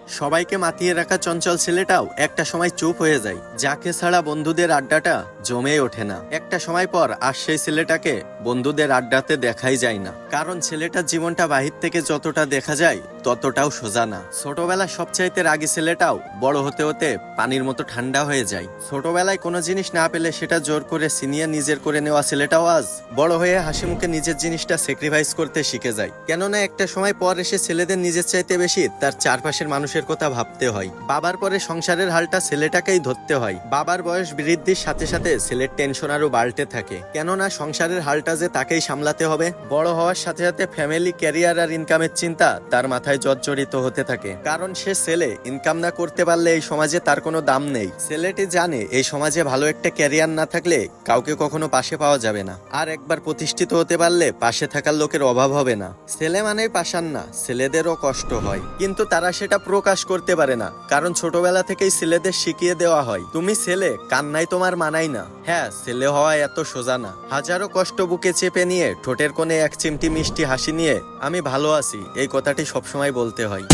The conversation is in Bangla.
সবাইকে মাতিয়ে রাখা চঞ্চল ছেলেটাও একটা সময় চুপ হয়ে যায়। যাকে ছাড়া বন্ধুদের আড্ডাটা জমে ওঠে না। একটা সময় পর আর সেই ছেলেটাকে বন্ধুদের আড্ডাতে দেখাই যায় না, কারণ ছেলেটার জীবনটা বাহির থেকে যতটা দেখা যায় ততটাও সোজা না। ছোটবেলায় সবচাইতে রাগী ছেলেটাও বড় হতে হতে পানির মতো ঠান্ডা হয়ে যায়। ছোটবেলায় কোনো জিনিস না পেলে সেটা জোর করে ছিনিয়ে নিজের করে নেওয়া ছেলেটাও আজ বড় হয়ে হাসি মুখে নিজের জিনিসটা স্যাক্রিফাইস করতে শিখে যায়। কেননা একটা সময় পর এসে ছেলেদের নিজের চাইতে বেশি তার চারপাশের মানুষের কথা ভাবতে হয়। বাবার পরে সংসারের হালটা ছেলেটাকেই ধরতে হয়। বাবার বয়স বৃদ্ধির সাথে সাথে ছেলের টেনশন আরো বাড়তে থাকে, কেননা সংসারের হালটা যে তাকেই সামলাতে হবে। বড় হওয়ার সাথে সাথে ফ্যামিলি, ক্যারিয়ার আর ইনকামের চিন্তা তার মাথায় জর্জরিত হতে থাকে, কারণ সে ছেলে ইনকাম না করতে পারলে এই সমাজে তার কোনো দাম নেই। ছেলেটি জানে এই সমাজে ভালো একটা ক্যারিয়ার না থাকলে কাউকে কখনো পাশে পাওয়া যাবে না, আর একবার প্রতিষ্ঠিত হতে পারলে পাশে থাকার লোকের অভাব হবে না। ছেলে মানেই পাশান না, ছেলেদেরও কষ্ট হয়, কিন্তু তারা সেটা প্রকাশ করতে পারে না, কারণ ছোটবেলা থেকেই ছেলেদের শিখিয়ে দেওয়া হয় তুমি ছেলে, কান্নাই তোমার মানাই না। হ্যাঁ, ছেলে হওয়া এত সোজা না। হাজারো কষ্ট বুকে চেপে নিয়ে ঠোঁটের কোণে এক চিমটি মিষ্টি হাসি নিয়ে আমি ভালো আছি এই কথাটি সবসময় বলতে হয়।